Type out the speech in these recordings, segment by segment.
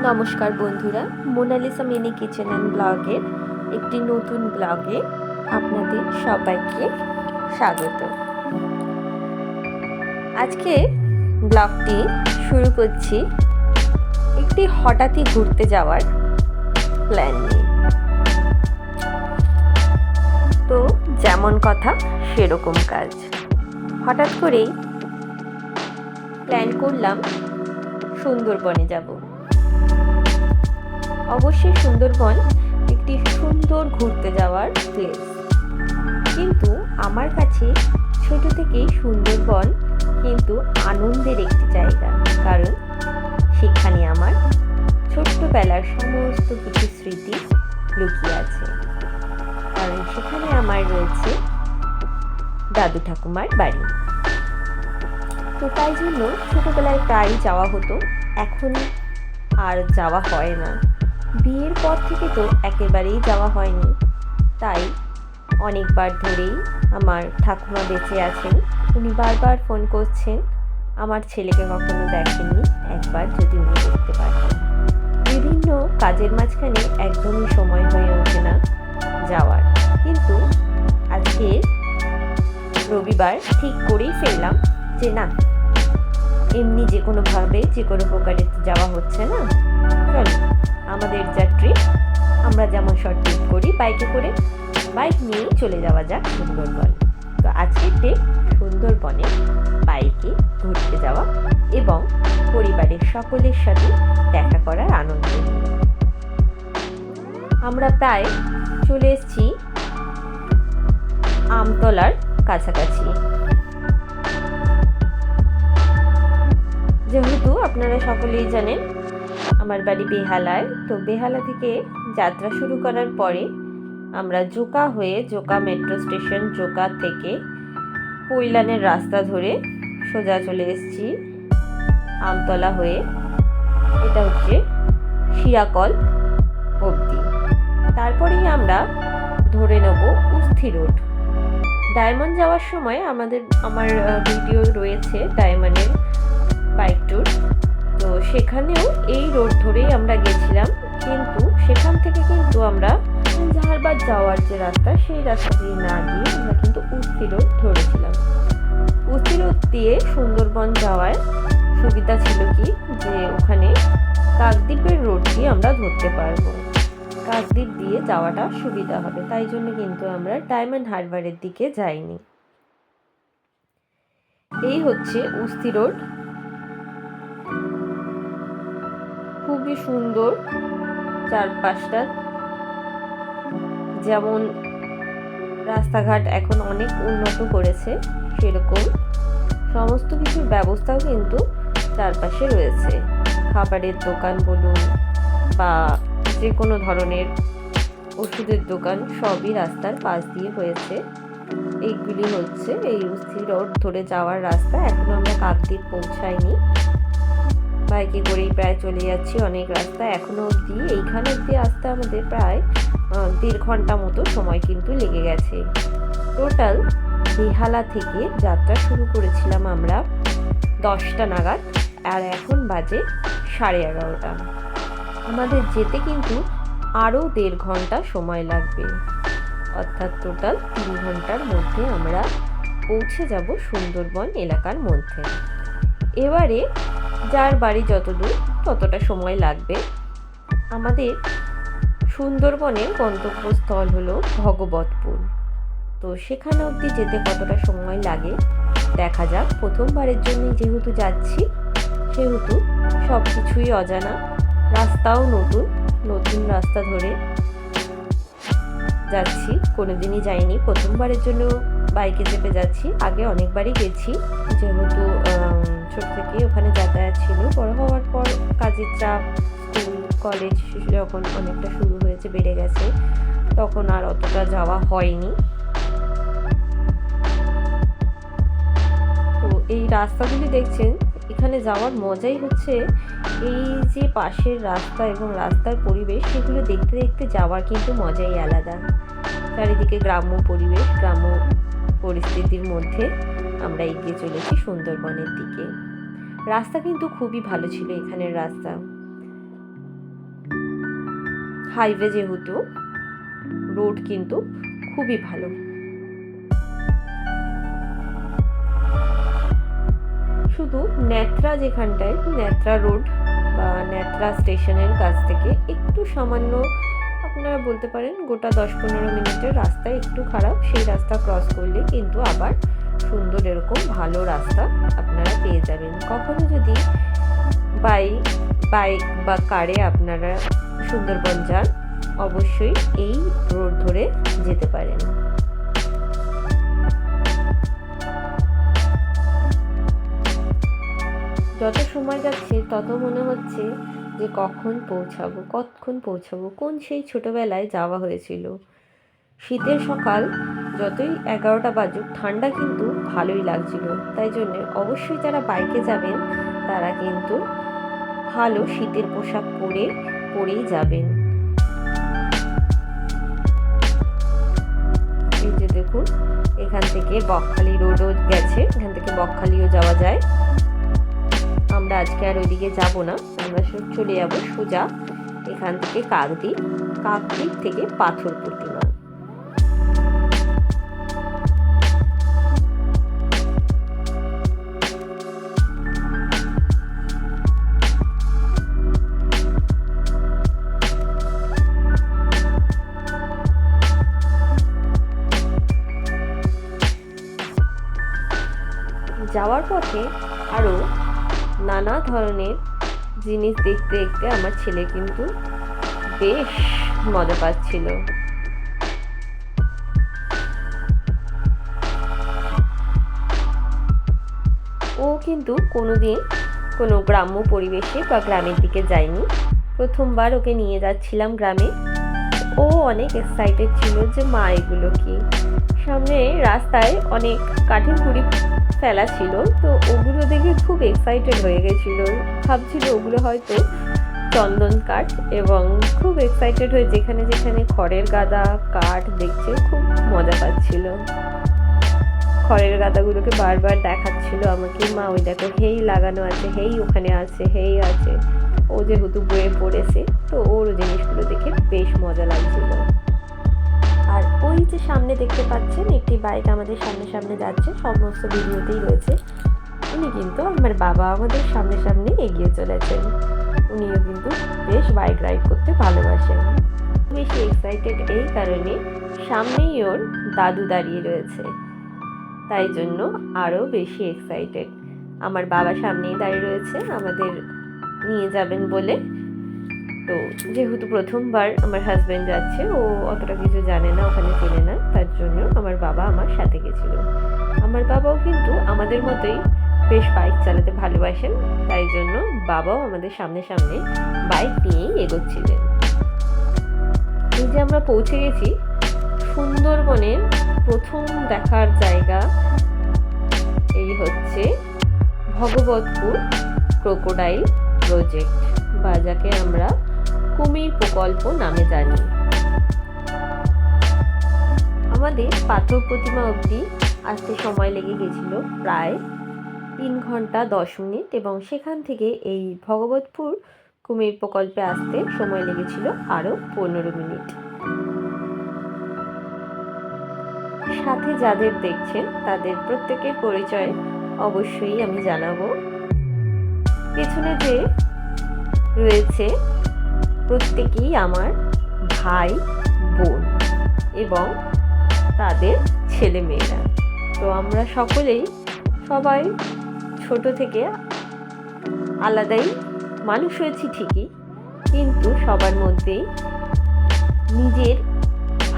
নমস্কার বন্ধুরা, Mona Lisa mini kitchen and ব্লগের একটি নতুন ব্লগে আপনাদের সবাইকে স্বাগত। আজকে ব্লগটি শুরু করছি একটি হঠাৎই ঘুরতে যাওয়ার প্ল্যান নিয়ে। তো যেমন কথা সেরকম কাজ। হঠাৎ করেই প্ল্যান করলাম সুন্দরবনে যাব। অবশ্যই সুন্দরবন একটি সুন্দর ঘুরতে যাওয়ার প্লেস, কিন্তু আমার কাছে ছোট থেকেই সুন্দরবন কিন্তু আনন্দের একটি জায়গা। কারণ সেখানে আমার ছোট্টবেলার সমস্ত কিছু স্মৃতি লুকিয়ে আছে। কারণ সেখানে আমার রয়েছে দাদু ঠাকুমার বাড়ি। তো তাই জন্য ছোটবেলায় প্রায়ই যাওয়া হতো, এখন আর যাওয়া হয় না। বিয়ের পর থেকে তো একেবারেই যাওয়া হয়নি। তাই অনেকবার ধরেই আমার ঠাকুমা বেঁচে আছেন, উনি বারবার ফোন করছেন আমার ছেলেকে কখনো দেখেননি, একবার যদি উনি দেখতে পারতেন। বিভিন্ন কাজের মাঝখানে একদমই সময় হয়ে ওঠে না যাওয়ার। কিন্তু আজকে রবিবার ঠিক করেই ফেললাম যে না, এমনি যে কোনোভাবে যে কোনো প্রকারে যাওয়া হচ্ছে না, চলো আমাদের যা ট্রিপ, আমরা যেমন শর্ট ট্রিপ করি বাইকে করে, বাইক নিয়েই চলে যাওয়া যাক সুন্দরবন। তো আজকের ট্রিপ সুন্দরবনে বাইকে ঘুরতে যাওয়া এবং পরিবারের সকলের সাথে দেখা করার আনন্দ নিয়ে। আমরা প্রায় চলে এসেছি আমতলার কাছাকাছি। যেহেতু আপনারা সকলেই জানেন আমার বাড়ি বেহালায়, তো বেহালা থেকে যাত্রা শুরু করার পরে আমরা জোকা হয়ে, জোকা মেট্রো স্টেশন, জোকা থেকে পৈলানের রাস্তা ধরে সোজা চলে এসেছি আমতলা হয়ে। এটা হচ্ছে শিরাকল অবধি। তারপরেই আমরা ধরে নেব উস্থি রোড। ডায়মন্ড যাওয়ার সময় আমার ভিডিও রয়েছে ডায়মন্ডের বাইক ট্যুর, তো সেখানেও এই রোড ধরেই আমরা গেছিলাম। কিন্তু সেখান থেকে কিন্তু আমরা ঝাড়বাদ যাওয়ার যে রাস্তা, সেই রাস্তা দিয়ে না গিয়ে আমরা কিন্তু উস্থি রোড ধরেছিলাম। উস্থি রোড দিয়ে সুন্দরবন যাওয়ার সুবিধা ছিল কি, যে ওখানে কাকদ্বীপের রোডটি আমরা ধরতে পারবো, কাকদ্বীপ দিয়ে যাওয়াটা সুবিধা হবে। তাই জন্য কিন্তু আমরা ডায়মন্ড হারবারের দিকে যাইনি। এই হচ্ছে উস্থি রোড, খুবই সুন্দর। চারপাশটা যেমন রাস্তাঘাট এখন অনেক উন্নত করেছে, সেরকম সমস্ত কিছুর ব্যবস্থাও কিন্তু চারপাশে রয়েছে। খাবারের দোকান বলুন বা যে কোনো ধরনের ওষুধের দোকান, সবই রাস্তার পাশ দিয়ে হয়েছে। এইগুলি হচ্ছে এই উস্থি রোড ধরে যাওয়ার রাস্তা। এখনো আমরা কাকদ্বীপ পৌঁছাইনি, বাইকে করেই প্রায় চলে যাচ্ছি অনেক রাস্তা। এখনো অবধি এইখানে অবধি আসতে আমাদের প্রায় 1.5 ঘন্টা মতো সময় কিন্তু লেগে গেছে। টোটাল বেহালা থেকে যাত্রা শুরু করেছিলাম আমরা 10টা নাগাদ, আর এখন বাজে 11:30। আমাদের যেতে কিন্তু আরও 1.5 ঘন্টা সময় লাগবে, অর্থাৎ টোটাল 3 ঘন্টার মধ্যে আমরা পৌঁছে যাব সুন্দরবন এলাকার মধ্যে। এবারে যার বাড়ি যত দূর ততটা সময় লাগবে। আমাদের সুন্দরবনের গন্তব্যস্থল হলো ভগবতপুর। তো সেখানে অবধি যেতে কতটা সময় লাগে দেখা যাক। প্রথমবারের জন্য যেহেতু যাচ্ছি, সেহেতু সব কিছুই অজানা, রাস্তাও নতুন, নতুন রাস্তা ধরে যাচ্ছি, কোনোদিনই যাইনি, প্রথমবারের জন্য বাইকে চেপে যাচ্ছি। আগে অনেকবারই গেছি, যেহেতু ছোট থেকে ওখানে যাতায়াত ছিল। বড় হওয়ার পর কাজের চাপ, স্কুল কলেজ যখন অনেকটা শুরু হয়েছে, বেড়ে গেছে, তখন আর অতটা যাওয়া হয়নি। তো এই রাস্তাগুলি দেখছেন, এখানে যাওয়ার মজাই হচ্ছে এই যে পাশের রাস্তা এবং রাস্তার পরিবেশ, সেগুলো দেখতে দেখতে যাওয়ার কিন্তু মজাই আলাদা। চারিদিকে গ্রাম্য পরিবেশ, গ্রাম্য পরিস্থিতির মধ্যে আমরা এগিয়ে চলেছি সুন্দরবনের দিকে। রাস্তা কিন্তু খুবই ভালো ছিল এখানের রাস্তা। হাইওয়ে যেহেতু, রোড কিন্তু খুবই ভালো। শুধু নেত্রা যেখানটায়, নেত্রা রোড বা নেত্রা স্টেশনের কাছ থেকে একটু সামান্য, আপনারা বলতে পারেন গোটা 10-15 মিনিটের রাস্তায় একটু খারাপ, সেই রাস্তা ক্রস করলে কিন্তু আবার সুন্দর এরকম ভালো রাস্তা আপনারা পেয়ে যাবেন। কখনো যদি বাইক বা কারে আপনারা সুন্দরবন যান, অবশ্যই এই রোড ধরে যেতে পারেন। যত সময় যাচ্ছে তত মনে হচ্ছে যে কখন পৌঁছাবো, কোন সেই ছোটবেলায় যাওয়া হয়েছিল। শীতের সকাল, যতই 11টা বাজুক, ঠান্ডা কিন্তু ভালোই লাগছিল। তাই জন্য অবশ্যই যারা বাইকে যাবেন তারা কিন্তু ভালো শীতের পোশাক পরেই যাবেন। এই যে দেখুন, এখান থেকে বকখালি রোডও গেছে, এখান থেকে বকখালিও যাওয়া যায়। আমরা আজকে আর ওইদিকে যাব না, আমরা চলে যাব সোজা এখান থেকে কাকদ্বীপ থেকে পাথর প্রতিমা। যাওয়ার পথে আরও নানা ধরনের জিনিস দেখতে দেখতে আমার ছেলে কিন্তু বেশ মজা পাচ্ছিল। ও কিন্তু কোনোদিন কোনো গ্রাম্য পরিবেশে বা গ্রামের দিকে যায়নি, প্রথমবার ওকে নিয়ে যাচ্ছিলাম গ্রামে। ও অনেক এক্সাইটেড ছিল যে মা এগুলো কি। সামনে রাস্তায় অনেক কাঠের গুঁড়ি ফেলা ছিল, তো ওগুলো দেখে খুব এক্সাইটেড হয়ে গেছিলো, ভাবছিল ওগুলো হয়তো চন্দন কাঠ, এবং খুব এক্সাইটেড হয়ে যেখানে যেখানে খড়ের গাদা কাঠ দেখছে খুব মজা পাচ্ছিল। খড়ের গাদাগুলোকে বারবার দেখাচ্ছিল আমাকে, মা ওই দেখো হেই লাগানো আছে, হেই ওখানে আছে, হেই আছে। ও যেহেতু বইয়ে পড়েছে, তো ওর জিনিসগুলো দেখে বেশ মজা লাগছিল। আর ওই যে সামনে দেখতে পাচ্ছেন একটি বাইক আমাদের সামনে যাচ্ছে, সমস্ত ভিডিওতেই রয়েছে। উনি কিন্তু আমার বাবা আমাদের সামনে এগিয়ে চলেছেন। উনিও কিন্তু বেশ বাইক রাইড করতে ভালোবাসেন। বেশি এক্সাইটেড এই কারণে, সামনেই ওর দাদু দাঁড়িয়ে রয়েছে, তাই জন্য আরও বেশি এক্সাইটেড। আমার বাবা সামনেই দাঁড়িয়ে রয়েছে আমাদের নিয়ে যাবেন বলে। তো যেহেতু প্রথমবার আমার হাজব্যান্ড যাচ্ছে, ও অতটা কিছু জানে না, ওখানে চেনে না, তার জন্য আমার বাবা আমার সাথে গেছিল। আমার বাবাও কিন্তু আমাদের মতোই বেশ বাইক চালাতে ভালোবাসেন, তাই জন্য বাবাও আমাদের সামনে বাইক নিয়েই এগোচ্ছিলেন। এই যে আমরা পৌঁছে গেছি সুন্দরবনের প্রথম দেখার জায়গা, এই হচ্ছে ভগবতপুর ক্রোকোডাইল প্রজেক্ট, বা যাকে আমরা কুমির প্রকল্প নামে জানি। আমাদের পাথর প্রতিমা অবধি আসতে সময় লেগে গেছিল প্রায় 3 ঘন্টা 10 মিনিট, এবং সেখান থেকে এই ভগবতপুর কুমির প্রকল্পে আসতে সময় লেগেছিল আরও 15 মিনিট। সাথে যাদের দেখছেন তাদের প্রত্যেকের পরিচয় অবশ্যই আমি জানাবো। পেছনে যে রয়েছে প্রত্যেকেই আমার ভাই বোন এবং তাদের ছেলে মেয়েরা। তো আমরা সবাই ছোট থেকে আলাদাই মানুষ হয়েছি ঠিকই, কিন্তু সবার মধ্যেই নিজের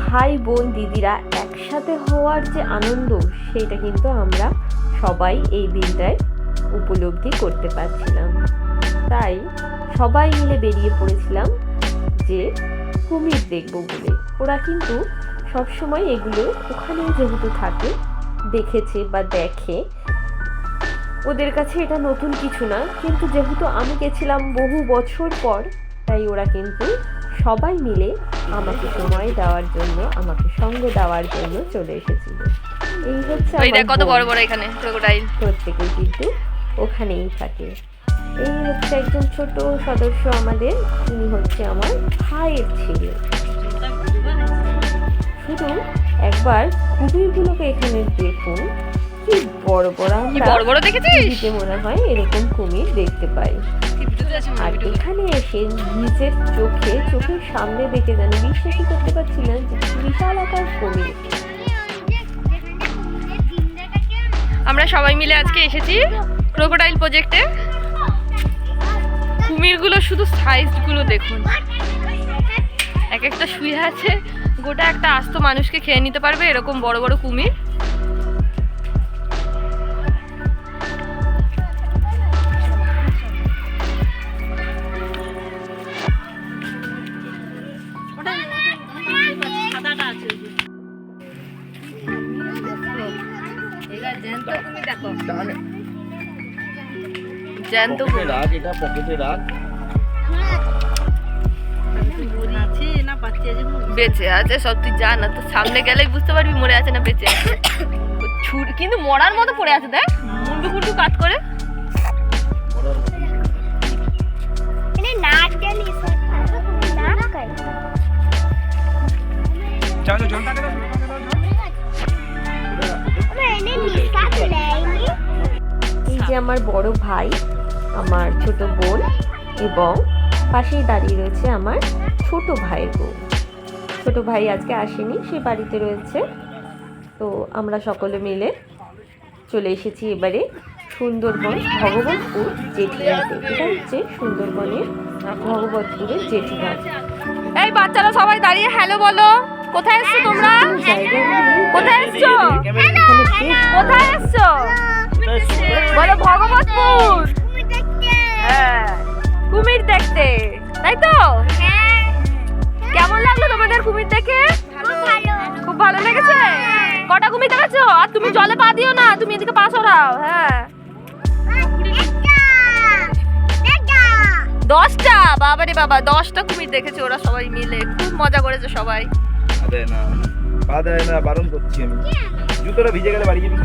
ভাই বোন দিদিরা একসাথে হওয়ার যে আনন্দ, সেটা কিন্তু আমরা সবাই এই দিনটায় উপলব্ধি করতে পারছিলাম। তাই সবাই মিলে বেরিয়ে পড়েছিলাম যে কুমির দেখব বলে। ওরা কিন্তু সবসময় এগুলো ওখানেই যেহেতু থাকে, দেখেছে বা দেখে, ওদের কাছে এটা নতুন কিছু না। কিন্তু যেহেতু আমি গেছিলাম বহু বছর পর, তাই ওরা কিন্তু সবাই মিলে আমাকে সময় দেওয়ার জন্য, আমাকে সঙ্গ দেওয়ার জন্য চলে এসেছিল। এই হচ্ছে কত বড় বড় এখানে ক্রোকোডাইল, প্রত্যেকেই কিন্তু ওখানেই থাকে। এই হচ্ছে একজন ছোট সদস্য আমাদের, তিনি হচ্ছে আমার ভাইয়ের ছেলে। শুধু একবার কুমিরগুলোকে এখানে দেখুন, কি বড় বড়, আমরা টিভিতে মনে হয় এরকম কুমির দেখতে পাই। আর এখানে এসে নিজের চোখের সামনে দেখে যেন বিশ্বাসই করতে পারছি না যে বিশাল আকার কুমির। আমরা সবাই মিলে আজকে এসেছি ক্রোকোডাইল প্রজেক্টে। কুমিরগুলো শুধু সাইজগুলো দেখুন, এক একটা শুয়ে আছে, গোটা একটা আস্ত মানুষকে খেয়ে নিতে পারবে এরকম বড় বড় কুমির। জ্যান্ত বেঁচে আছে সব, তুই জানা তো সামনে গেলেই বুঝতে পারবি মরে আছে না বেঁচে আছে। কিন্তু মরার মতো পড়ে আছে, দেখ মুন্ডু মুন্ডু কাট করে। এই যে আমার বড় ভাই, আমার ছোট বোন এবং পাশেই দাঁড়িয়ে রয়েছে আমার ছোট ভাইয়ের বউ। ছোট ভাই আজকে আসেনি, সে বাড়িতে রয়েছে। তো আমরা সকলে মিলে চলে এসেছি এবারে সুন্দরবন ভগবতপুর জেঠিঘাটে। এটা হচ্ছে সুন্দরবনের ভগবতপুরের জেঠিঘাট। এই বাচ্চারা সবাই দাঁড়িয়ে হ্যালো বলো। কোথায় এসছো তোমরা? কোথায় এসছো? কোথায় এসছো বলো? ভগবতপুর। হ্যাঁ, কুমির দেখতে, তাই তো? কেমন লাগলো তোমাদের কুমির দেখে? খুব ভালো লেগেছে? কটা কুমির দেখেছো? আর তুমি জলে পা দিও না, তুমি এদিকে পা সরাও। হ্যাঁ, 10টা। বাবারে বাবা, 10টা কুমির দেখেছে ওরা সবাই মিলে, খুব মজা করেছে সবাই। পা দেয় না, বারণ করছি আমি। জুতোটা ভিজে গেলে বাড়ি যাবি।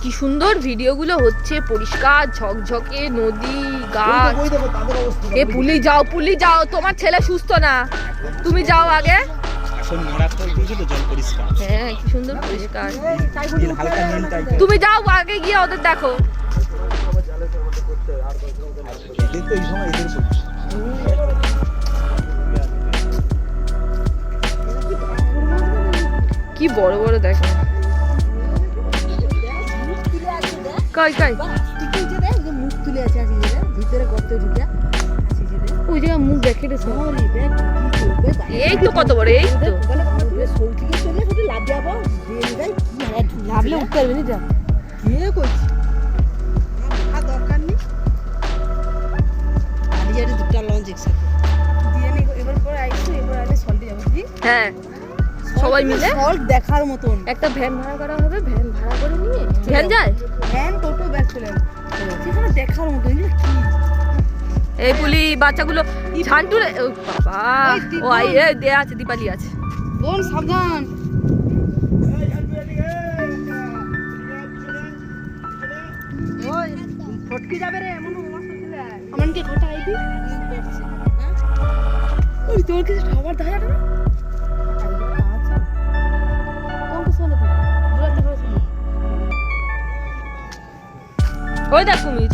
কি সুন্দর ভিডিওগুলো হচ্ছে, পরিষ্কার ঝকঝকে নদী, গাছ। এ পুলি যাও, তোমার ছেলে সুস্থ না, তুমি যাও আগে। হ্যাঁ, কি সুন্দর পরিষ্কার। তুমি যাও আগে গিয়ে ওদের দেখো। কি বড় বড় দেখো। কই মুখ তুলে আছে, ভিতরে গর্তে ঢুকে ওই জায়গায় মুখ দেখে রে। এই তো কত বড়, এই তো লাভলে উঠতে পারবে না। কে করছি দরকার নেই, দুটা লঞ্চ একসাথে দিয়ে নি। এবার পরে আইছি, এবার আইলে সল্টে যাবো। হ্যাঁ, সবাই মিলে সল্ট দেখার মতন একটা ভ্যান ভাড়া করা হবে। ভ্যান ভাড়া করে নিয়ে ভ্যান যায়, ভ্যান টোটো ব্যাগ চলে সেখানে দেখার মতন। এই পুলি বাচ্চাগুলো ঝান্টু রে, বাবা ও আই দে আছে, দীপালি আছে। বোন সাবধান। ওই ফটকি যাবে রে, এমন অবস্থা ছিল। আমানকে ঘটা আইবি ওই তোর কাছে খাবার দেখা না। ওই দেখ কুমির।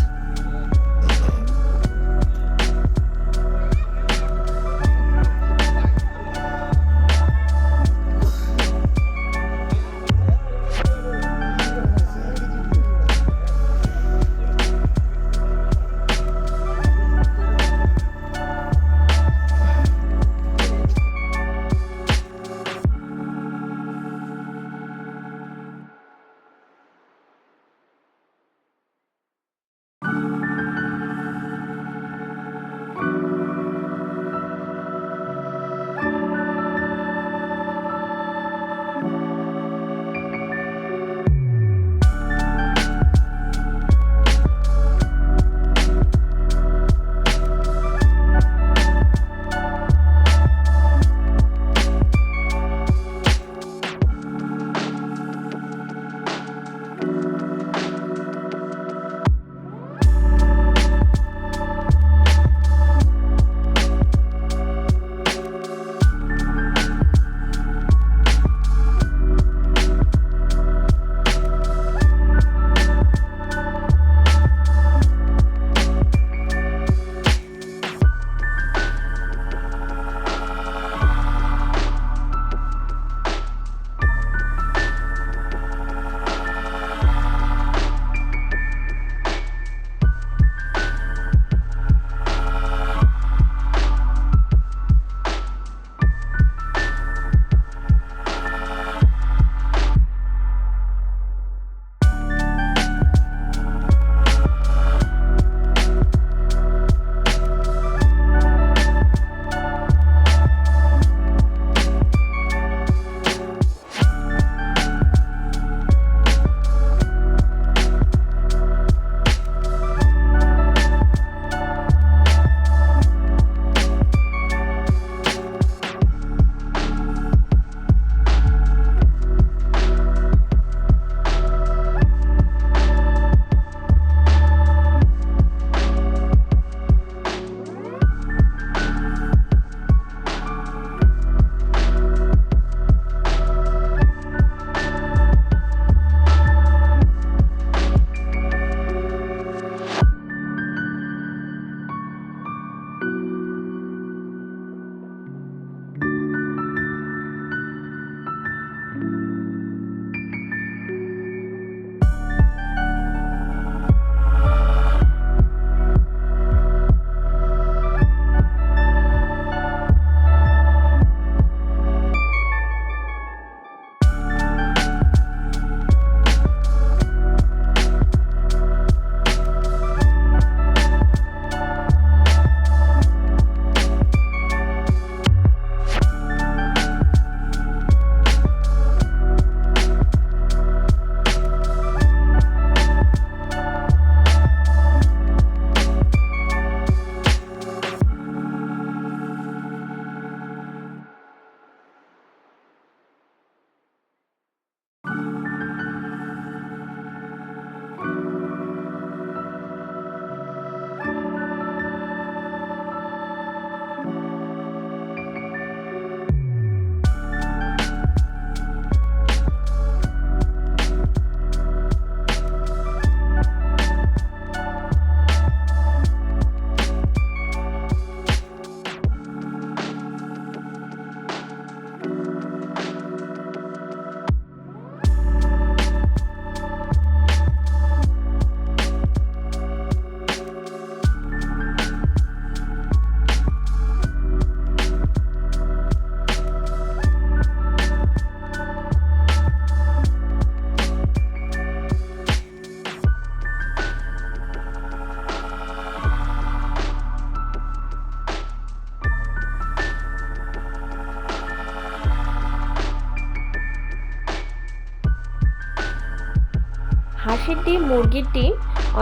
হাঁসের ডিম, মুরগির ডিম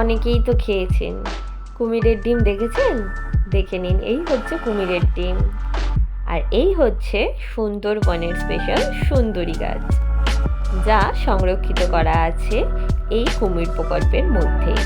অনেকেই তো খেয়েছেন। কুমিরের ডিম দেখেছেন? দেখে নিন, এই হচ্ছে কুমিরের ডিম। আর এই হচ্ছে সুন্দরবনের স্পেশাল সুন্দরী গাছ, যা সংরক্ষিত করা আছে এই কুমির প্রকল্পের মধ্যেই।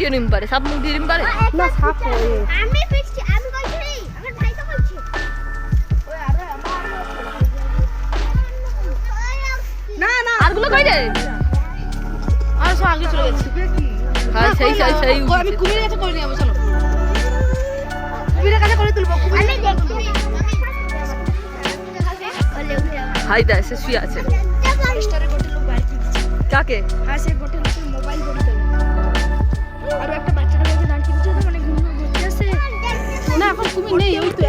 দিয়ে নিম পারে, সাপ মুখ দিয়ে নিম পারে না, সাপ আমি পিছছি, আমি বলছি আমার ভাই তো বলছে না না আরগুলো কই রে? আর সব আগে চলে গেছে। হ্যাঁ সেই আমি কুমিরের কাছে করে নিয়ে যাবো, চলো কুমিরের কাছে করে তুলবো। আমি দেখছি হাই দা সে শুয়ে আছে। কাকে? হাসে গোটে লোকের মোবাইল ধরে দিল আর একটা বাচ্চাটা বলছে দাঁড়িয়ে দিচ্ছে তো মানে ঘুম ঘুরতে আসে না এখন কুমির নেই, ওই তো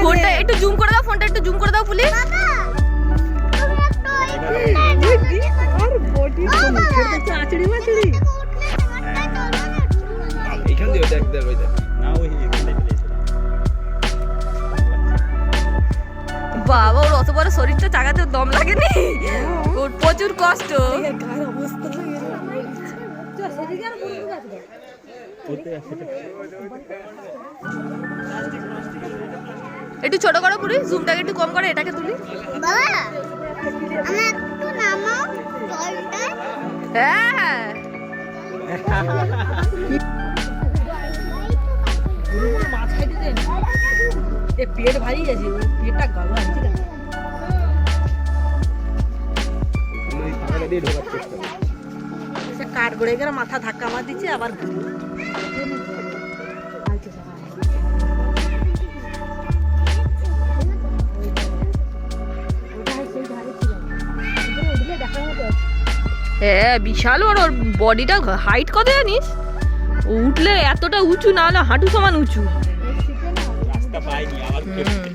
ফোনটা একটু জুম করে দাও, ফোনটা একটু জুম করে দাও প্লিজ। এইখান দিয়ে দেখ দেখ ওই দেখ না ওই এখানে বাবা ওর অত বড় শরীরটা চাগাতে দম লাগেনি, ওর প্রচুর কষ্ট। একটু ছোট করো পুরি, জুমটাকে একটু কম করে, এটাকে তুলি। বাবা আমার একটু নামাও জলটা হ্যাঁ মাছ খাইতে দেন এ পেট ভারী আছে ওই পেটটা গালো আছে না ওই পাখাটা দিয়ে ঢোকার চেষ্টা কর। সে কাঠ গড়ে গেলে মাথা ধাক্কা মার দিচ্ছে আবার ঘুরে হ্যাঁ বিশাল বড়, ওর বডিটা হাইট কত জানিস? ও উঠলে এতটা উঁচু, না হলে হাঁটু সমান উঁচু। রাস্তা পাইনি আবার হুম।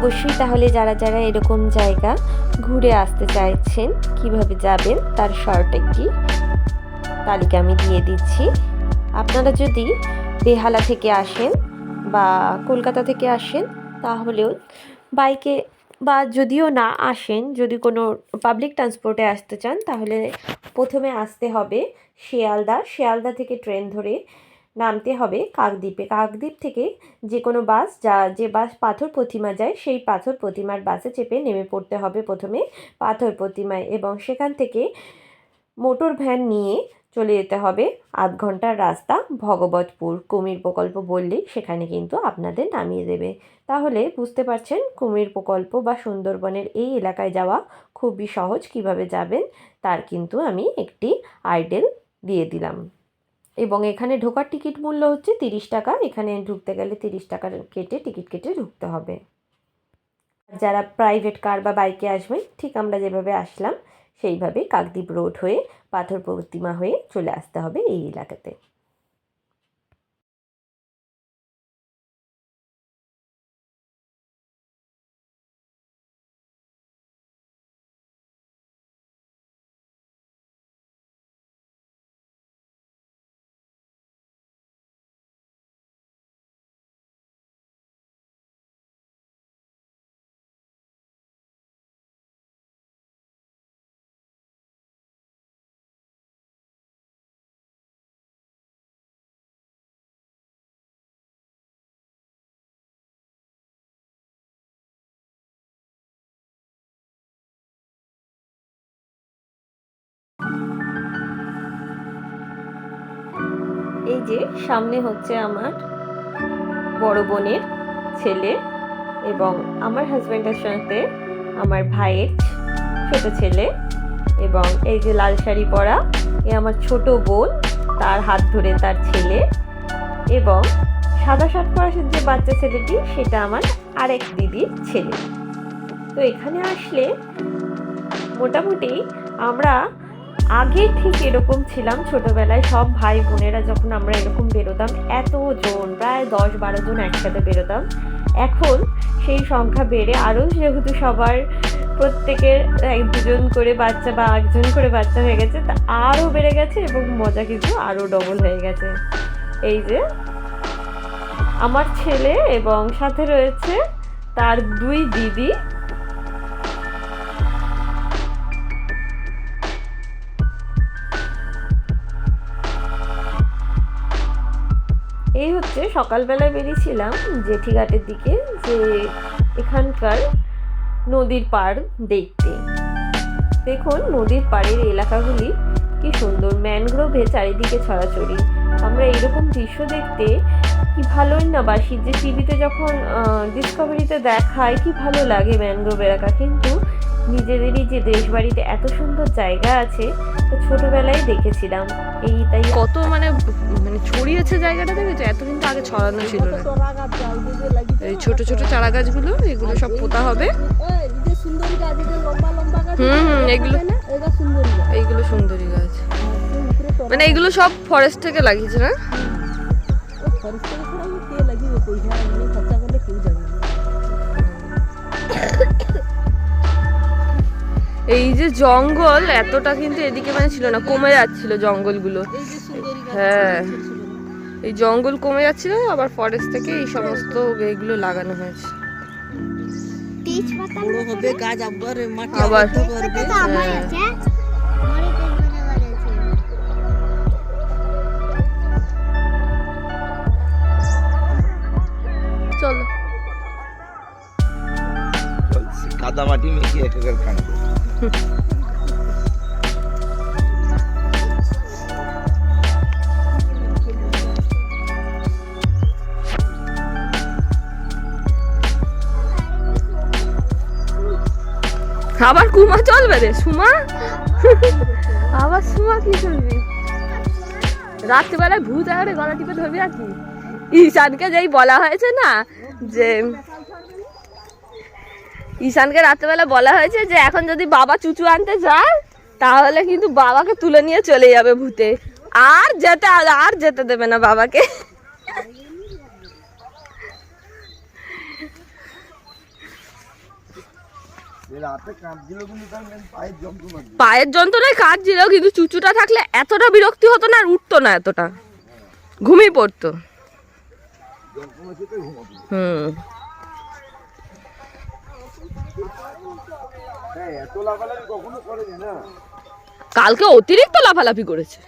অবশ্যই তাহলে যারা যারা এরকম জায়গা ঘুরে আসতে চাইছেন কিভাবে যাবেন তার শর্ট একটি তালিকা আমি দিয়ে দিচ্ছি। আপনারা যদি বেহালা থেকে আসেন বা কলকাতা থেকে আসেন তাহলেও বাইকে, বা যদিও না আসেন, যদি কোনো পাবলিক ট্রান্সপোর্টে আসতে চান তাহলে প্রথমে আসতে হবে শিয়ালদা থেকে ট্রেন ধরে নামতে হবে কাকদ্বীপে। কাকদ্বীপ থেকে যে কোনো বাস, যে বাস পাথর প্রতিমা যায় সেই পাথর প্রতিমার বাসে চেপে নেমে পড়তে হবে প্রথমে পাথর প্রতিমায়, এবং সেখান থেকে মোটর ভ্যান নিয়ে চলে যেতে হবে আধ ঘন্টার রাস্তা ভগবতপুর। কুমির প্রকল্প বললেই সেখানে কিন্তু আপনাদের নামিয়ে দেবে। তাহলে বুঝতে পারছেন কুমির প্রকল্প বা সুন্দরবনের এই এলাকায় যাওয়া খুবই সহজ। কিভাবে যাবেন তার কিন্তু আমি একটি আইডিয়া দিয়ে দিলাম। এবং এখানে ঢোকার টিকিট মূল্য হচ্ছে 30 টাকা। এখানে ঢুকতে গেলে 30 টাকা টিকিট কেটে ঢুকতে হবে। যারা প্রাইভেট কার বা বাইকে আসবেন ঠিক আমরা যেভাবে আসলাম সেইভাবে কাকদ্বীপ রোড হয়ে পাথর প্রতিমা হয়ে চলে আসতে হবে এই এলাকাতে। এই যে সামনে হচ্ছে আমার বড় বোনের ছেলে এবং আমার হাজব্যান্ডের সাথে আমার ভাইয়ের ছোট ছেলে, এবং এই যে লাল শাড়ি পরা এ আমার ছোট বোন, তার হাত ধরে তার ছেলে, এবং সাদা শার্ট পরা যে বাচ্চা ছেলেটি সেটা আমার আরেক দিদির ছেলে। তো এখানে আসলে মোটামুটি আমরা আগে ঠিক এরকম ছিলাম ছোটবেলায় সব ভাই বোনেরা যখন আমরা এরকম বেরোতাম, এতজন প্রায় 10-12 জন একসাথে বেরোতাম। এখন সেই সংখ্যা বেড়ে আরও, যেহেতু সবার প্রত্যেকের 1-2 করে বাচ্চা বা 1জন করে বাচ্চা হয়ে গেছে, তা আরও বেড়ে গেছে এবং মজা কিন্তু আরও ডবল হয়ে গেছে। এই যে আমার ছেলে এবং সাথে রয়েছে তার 2 দিদি। এই হচ্ছে সকালবেলায় বেরিয়েছিলাম জেঠিঘাটের দিকে, যে এখানকার নদীর পাড় দেখতে। দেখুন নদীর পাড়ের এলাকাগুলি কি সুন্দর, ম্যানগ্রোভে চারিদিকে ছড়াছড়ি। আমরা এরকম দৃশ্য দেখতে কি ভালোই না বাসি, যে টিভিতে যখন ডিসকভারিতে দেখায় কি ভালো লাগে ম্যানগ্রোভ এলাকা, কিন্তু নিজেদেরই যে দেশ বাড়িতে এত সুন্দর জায়গা আছে তো ছোটবেলায় দেখেছিলাম। এই তাই কত মানে ছড়িয়েছে জায়গাটা, দেখেছো? এত কিন্তু আগে ছড়ানো ছিল না। এই ছোট ছোট চারা গাছগুলো, এগুলো সব পোতা হবে। এইগুলো সুন্দরী গাছ, মানে এইগুলো সব ফরেস্ট থেকে লাগিয়েছে না? এই যে জঙ্গল এতটা কিন্তু এদিকে মানে ছিল না, কমে যাচ্ছিল জঙ্গলগুলো। হ্যাঁ, এই জঙ্গল কমে যাচ্ছিল, আবার ফরেস্ট থেকে এই সমস্ত এইগুলো লাগানো হয়েছে। বড় হবে গাছ, আবার মাটি আবার করবে। চলো কাদা মাটি মেখে একেবারে কাটবো। আবার কুমা চলবে রে, সুমা আবার সুমা কি চলবি? রাত্রিবেলায় ভূত আরে গলা টিপে ধরবি আর কি? ঈশানকে যেই বলা হয়েছে না, যে ঈশানকে রাত্রিবেলা বলা হয়েছে যে এখন যদি বাবা চুচু আনতে যায় তাহলে কিন্তু বাবাকে তুলে নিয়ে চলে যাবে ভূতে, আর যেতে দেবে না বাবাকে। রাতে কাঁপছিল কিন্তু তার পায়ের যন্ত্রণা। পায়ের যন্ত্রণায় কাটছিল, কিন্তু চুচুটা থাকলে এতটা বিরক্তি হতো না, আর উঠতো না এতটা, ঘুমিয়ে পড়তো। যন্ত্রণা খেতে ঘুমাতো। হ্যাঁ, এত লাফালাফি কখনো করেনি না। কালকে অতিরিক্ত লাফালাফি করেছে।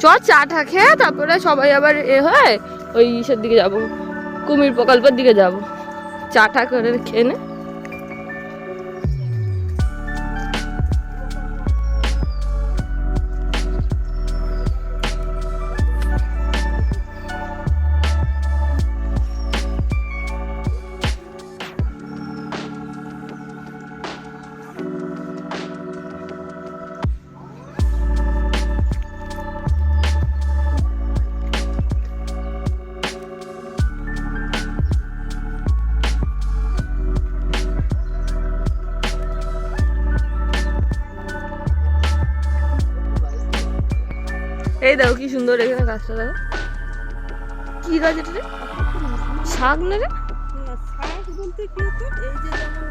চ চাটা খেয়ে তারপরে সবাই আবার হয় ওই ইসের দিকে যাব, কুমির প্রকল্পের দিকে যাব, চাটা করে খেয়ে নে। এই দেখো কি সুন্দর এখানে গাছটা, দেখো কি গাছ এটা রে? শাক না রে? শাক বলতে কি হতো, এই যে যেমন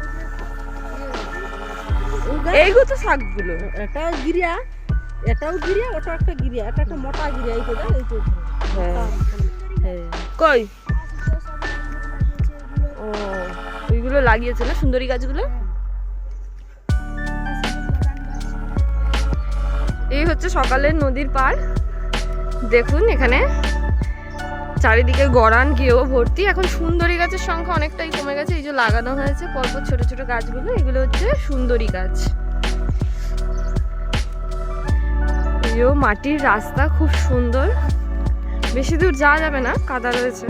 এইগুলো তো শাকগুলো। এটাও গিরিয়া, এটাও গিরিয়া, ওটা একটা গিরিয়া, এটা একটা মোটা গিরিয়া, এই তো দেখ, এই তো। হ্যাঁ কই, ও ওইগুলো লাগিয়েছে না সুন্দরী গাছগুলো। এই হচ্ছে সকালের নদীর পার, দেখুন এখানে চারিদিকে গড়ান গিয়েও ভর্তি। এখন সুন্দরী গাছের সংখ্যা অনেকটাই কমে গেছে, এই যে লাগানো হয়েছে পরপর ছোট ছোট গাছগুলো, এগুলো হচ্ছে সুন্দরী গাছ। এই যে মাটির রাস্তা খুব সুন্দর, বেশি দূর যাওয়া যাবে না, কাদা রয়েছে।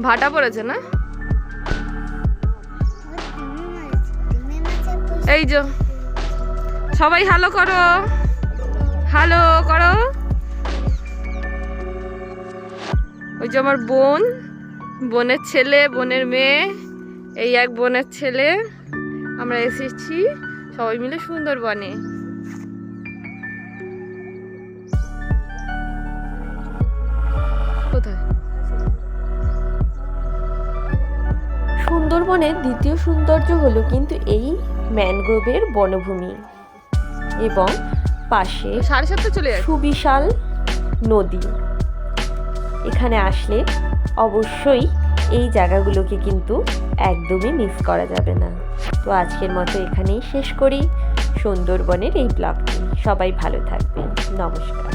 ভাটা পড়েছে না, এই যে সবাই হ্যালো করো, হ্যালো করো। ওই যে আমার বোন, বোনের ছেলে, বোনের মেয়ে, এই এক বোনের ছেলে, আমরা এসেছি সবাই মিলে সুন্দরবনে। কোথায়? সুন্দরবনের দ্বিতীয় সৌন্দর্য হলো কিন্তু এই ম্যানগ্রোভের বনভূমি এবং পাশে 7:30 চলে যাচ্ছে। সুবিশাল নদী। এখানে আসলে অবশ্যই এই জায়গাগুলোকে কিন্তু একদমই মিস করা যাবে না। তো আজকের মতো এখানেই শেষ করি সুন্দরবনের এই ব্লগটি। সবাই ভালো থাকবেন, নমস্কার।